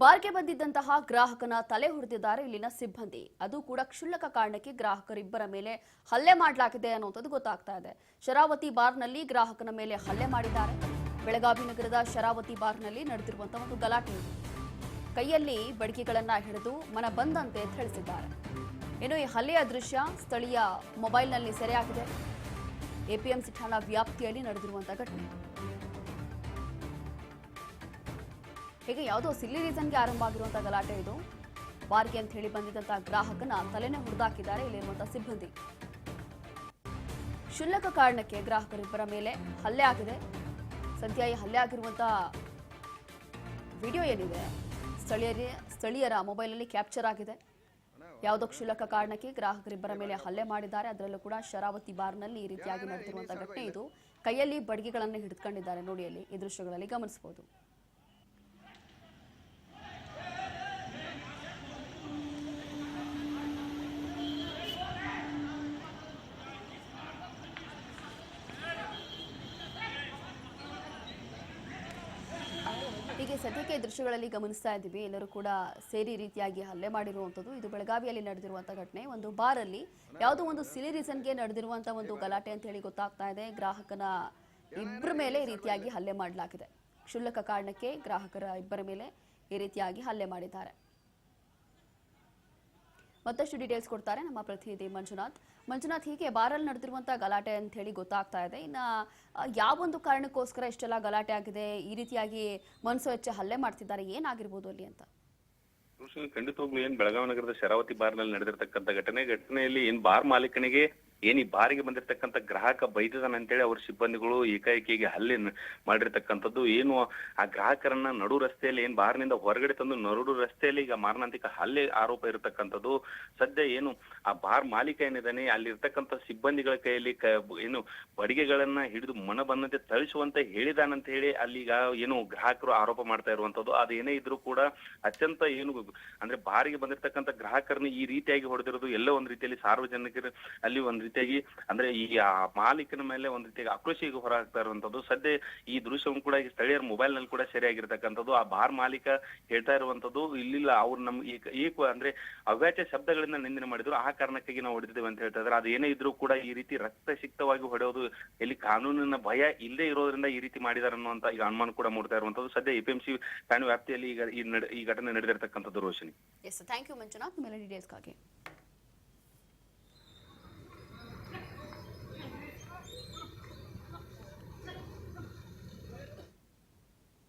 ಬಾರ್ಗೆ ಬಂದಿದ್ದಂತಹ ಗ್ರಾಹಕನ ತಲೆ ಹೊಡೆದಿದ್ದಾರೆ ಇಲ್ಲಿನ ಸಿಬ್ಬಂದಿ. ಅದು ಕೂಡ ಕ್ಷುಲ್ಲಕ ಕಾರಣಕ್ಕೆ ಗ್ರಾಹಕರಿಬ್ಬರ ಮೇಲೆ ಹಲ್ಲೆ ಮಾಡಲಾಗಿದೆ ಅನ್ನೋದು ಗೊತ್ತಾಗ್ತಾ ಇದೆ. ಶರಾವತಿ ಬಾರ್ನಲ್ಲಿ ಗ್ರಾಹಕನ ಮೇಲೆ ಹಲ್ಲೆ ಮಾಡಿದ್ದಾರೆ. ಬೆಳಗಾವಿ ನಗರದ ಶರಾವತಿ ಬಾರ್ನಲ್ಲಿ ನಡೆದಿರುವಂತಹ ಒಂದು ಗಲಾಟೆ. ಕೈಯಲ್ಲಿ ಬಡಿಗೆಗಳನ್ನ ಹಿಡಿದು ಮನ ಬಂದಂತೆ ಥಳಿಸಿದ್ದಾರೆ. ಇನ್ನು ಈ ಹಲ್ಲೆಯ ದೃಶ್ಯ ಸ್ಥಳೀಯ ಮೊಬೈಲ್ನಲ್ಲಿ ಸೆರೆಯಾಗಿದೆ. ಎಪಿಎಂಸಿ ಠಾಣಾ ವ್ಯಾಪ್ತಿಯಲ್ಲಿ ನಡೆದಿರುವಂತಹ ಘಟನೆ. ಹೀಗೆ ಯಾವುದೋ ಸಿಲ್ಲಿ ರೀಸನ್ಗೆ ಆರಂಭ ಆಗಿರುವಂತಹ ಗಲಾಟೆ ಇದು. ಬಾರ್ಗೆ ಅಂತ ಹೇಳಿ ಬಂದಿದ್ದಂತಹ ಗ್ರಾಹಕನ ತಲೆನೇ ಹೊಡೆದಾಕಿದ್ದಾರೆ ಇಲ್ಲಿರುವಂತಹ ಸಿಬ್ಬಂದಿ. ಕ್ಷುಲ್ಲಕ ಕಾರಣಕ್ಕೆ ಗ್ರಾಹಕರಿಬ್ಬರ ಮೇಲೆ ಹಲ್ಲೆ ಆಗಿದೆ. ಸದ್ಯ ಈ ಹಲ್ಲೆ ಆಗಿರುವಂತಹ ವಿಡಿಯೋ ಏನಿದೆ ಸ್ಥಳೀಯರ ಮೊಬೈಲಲ್ಲಿ ಕ್ಯಾಪ್ಚರ್ ಆಗಿದೆ. ಯಾವುದೋ ಕ್ಷುಲ್ಲಕ ಕಾರಣಕ್ಕೆ ಗ್ರಾಹಕರಿಬ್ಬರ ಮೇಲೆ ಹಲ್ಲೆ ಮಾಡಿದ್ದಾರೆ. ಅದರಲ್ಲೂ ಕೂಡ ಶರಾವತಿ ಬಾರ್ನಲ್ಲಿ ಈ ರೀತಿಯಾಗಿ ನಡೆದಿರುವಂತಹ ಘಟನೆ ಇದು. ಕೈಯಲ್ಲಿ ಬಡಿಗೆಗಳನ್ನು ಹಿಡಿದುಕೊಂಡಿದ್ದಾರೆ. ನೋಡಿ, ಅಲ್ಲಿ ಈ ದೃಶ್ಯಗಳಲ್ಲಿ ಗಮನಿಸಬಹುದು. ಹೀಗೆ ಸದ್ಯಕ್ಕೆ ದೃಶ್ಯಗಳಲ್ಲಿ ಗಮನಿಸ್ತಾ ಇದ್ದೀವಿ. ಎಲ್ಲರೂ ಕೂಡ ಸೇರಿ ರೀತಿಯಾಗಿ ಹಲ್ಲೆ ಮಾಡಿರುವಂಥದ್ದು. ಇದು ಬೆಳಗಾವಿಯಲ್ಲಿ ನಡೆದಿರುವಂತಹ ಘಟನೆ. ಒಂದು ಬಾರಲ್ಲಿ ಯಾವುದೋ ಒಂದು ಸಿಲಿ ರೀಸನ್ಗೆ ನಡೆದಿರುವಂತಹ ಒಂದು ಗಲಾಟೆ ಅಂತ ಹೇಳಿ ಗೊತ್ತಾಗ್ತಾ ಇದೆ. ಗ್ರಾಹಕನ ಇಬ್ಬರ ಮೇಲೆ ಈ ರೀತಿಯಾಗಿ ಹಲ್ಲೆ ಮಾಡಲಾಗಿದೆ. ಕ್ಷುಲ್ಲಕ ಕಾರಣಕ್ಕೆ ಗ್ರಾಹಕರ ಇಬ್ಬರ ಮೇಲೆ ಈ ರೀತಿಯಾಗಿ ಹಲ್ಲೆ ಮಾಡಿದ್ದಾರೆ. ಮತ್ತಷ್ಟು ಡೀಟೇಲ್ಸ್ ಕೊಡ್ತಾರೆ ನಮ್ಮ ಪ್ರತಿನಿಧಿ ಮಂಜುನಾಥ್, ಹೀಗೆ ಬಾರಲ್ಲಿ ನಡೆದಿರುವಂತಹ ಗಲಾಟೆ ಅಂತ ಹೇಳಿ ಗೊತ್ತಾಗ್ತಾ ಇದೆ. ಇನ್ನ ಯಾವೊಂದು ಕಾರಣಕ್ಕೋಸ್ಕರ ಇಷ್ಟೆಲ್ಲ ಗಲಾಟೆ ಆಗಿದೆ, ಈ ರೀತಿಯಾಗಿ ಮನಸ್ಸು ಹೆಚ್ಚು ಹಲ್ಲೆ ಮಾಡ್ತಿದ್ದಾರೆ, ಏನಾಗಿರ್ಬೋದು ಅಲ್ಲಿ ಅಂತ? ಖಂಡಿತವಾಗ್ಲೂ ಏನ್ ಬೆಳಗಾವಿ ನಗರದ ಶರಾವತಿ ಬಾರ್ನಲ್ಲಿ ನಡೆದಿರ್ತಕ್ಕಂಥ ಘಟನೆಯಲ್ಲಿ ಏನ್ ಬಾರ್ ಮಾಲೀಕನಿಗೆ ಏನ್ ಈ ಬಾರಿಗೆ ಬಂದಿರತಕ್ಕಂಥ ಗ್ರಾಹಕ ಬೈದಿದಾನ ಅಂತೇಳಿ ಅವ್ರ ಸಿಬ್ಬಂದಿಗಳು ಏಕಾಏಕಿಗೆ ಹಲ್ಲೆ ಮಾಡಿರ್ತಕ್ಕಂಥದ್ದು. ಏನು ಆ ಗ್ರಾಹಕರನ್ನ ನಡು ರಸ್ತೆಯಲ್ಲಿ ಏನ್ ಬಾರ್ನಿಂದ ಹೊರಗಡೆ ತಂದು ನಡು ರಸ್ತೆಯಲ್ಲಿ ಈಗ ಮಾರಣಾಂತಿಕ ಹಲ್ಲೆ ಆರೋಪ ಇರತಕ್ಕಂಥದ್ದು. ಸದ್ಯ ಏನು ಆ ಬಾರ್ ಮಾಲೀಕ ಏನಿದಾನೆ ಅಲ್ಲಿ ಇರ್ತಕ್ಕಂಥ ಸಿಬ್ಬಂದಿಗಳ ಕೈಯಲ್ಲಿ ಏನು ಬಡಿಗೆಗಳನ್ನ ಹಿಡಿದು ಮನ ಬಂದಂತೆ ಥಳಿಸುವಂತೆ ಹೇಳಿದಾನಂತ ಹೇಳಿ ಅಲ್ಲಿಗ ಏನು ಗ್ರಾಹಕರು ಆರೋಪ ಮಾಡ್ತಾ ಇರುವಂತದ್ದು. ಅದೇನೇ ಇದ್ರೂ ಕೂಡ ಅತ್ಯಂತ ಏನು ಅಂದ್ರೆ ಬಾರಿಗೆ ಬಂದಿರತಕ್ಕಂಥ ಗ್ರಾಹಕರನ್ನ ಈ ರೀತಿಯಾಗಿ ಹೊಡೆದಿರೋದು ಎಲ್ಲ ಒಂದ್ ರೀತಿಯಲ್ಲಿ ಸಾರ್ವಜನಿಕರು ಅಲ್ಲಿ ಒಂದ್ ರೀತಿಯಾಗಿ ಅಂದ್ರೆ ಈ ಮಾಲೀಕನ ಮೇಲೆ ಒಂದ್ ರೀತಿಯಾಗಿ ಆಕ್ರೋಶ ಈಗ ಹೊರ ಹಾಕ್ತಾ ಇರುವಂತದ್ದು. ಸದ್ಯ ಈ ದೃಶ್ಯವನ್ನು ಕೂಡ ಸ್ಥಳೀಯರ ಮೊಬೈಲ್ ನಲ್ಲಿ ಕೂಡ ಸರಿಯಾಗಿರ್ತಕ್ಕಂಥದ್ದು. ಆ ಬಾರ್ ಮಾಲೀಕ ಹೇಳ್ತಾ ಇರುವಂತದ್ದು, ಇಲ್ಲಿಲ್ಲ ಅವ್ರು ನಮ್ಗೆ ಅಂದ್ರೆ ಅವ್ಯಾಚ್ಯ ಶಬ್ದಗಳಿಂದ ನಿಂದನೆ ಮಾಡಿದ್ರು, ಆ ಕಾರಣಕ್ಕಾಗಿ ನಾವು ಹೊಡೆದಿದ್ದೇವೆ ಅಂತ ಹೇಳ್ತಾ ಇದ್ದಾರೆ. ಅದೇನೇ ಇದ್ರೂ ಕೂಡ ಈ ರೀತಿ ರಕ್ತಸಿಕ್ತವಾಗಿ ಹೊಡೆಯೋದು ಇಲ್ಲಿ ಕಾನೂನಿನ ಭಯ ಇಲ್ಲದೆ ಇರೋದ್ರಿಂದ ಈ ರೀತಿ ಮಾಡಿದಾರೆ ಅನ್ನುವಂತ ಈಗ ಅನುಮಾನ ಕೂಡ ಮೂಡ್ತಾ ಇರುವಂತದ್ದು. ಸದ್ಯ ಎಪಿಎಂಸಿ ಠಾಣೆ ವ್ಯಾಪ್ತಿಯಲ್ಲಿ ಈಗ ಈ ಘಟನೆ ನಡೆದಿರ್ತಕ್ಕಂಥದ್ದು. ರೋಶಿನಿ, ಥ್ಯಾಂಕ್ ಯು ಮಂಜುನಾಥ್, ಮೇಲೆ ಡೀಟೇಲ್ಸ್ಗಾಗಿ.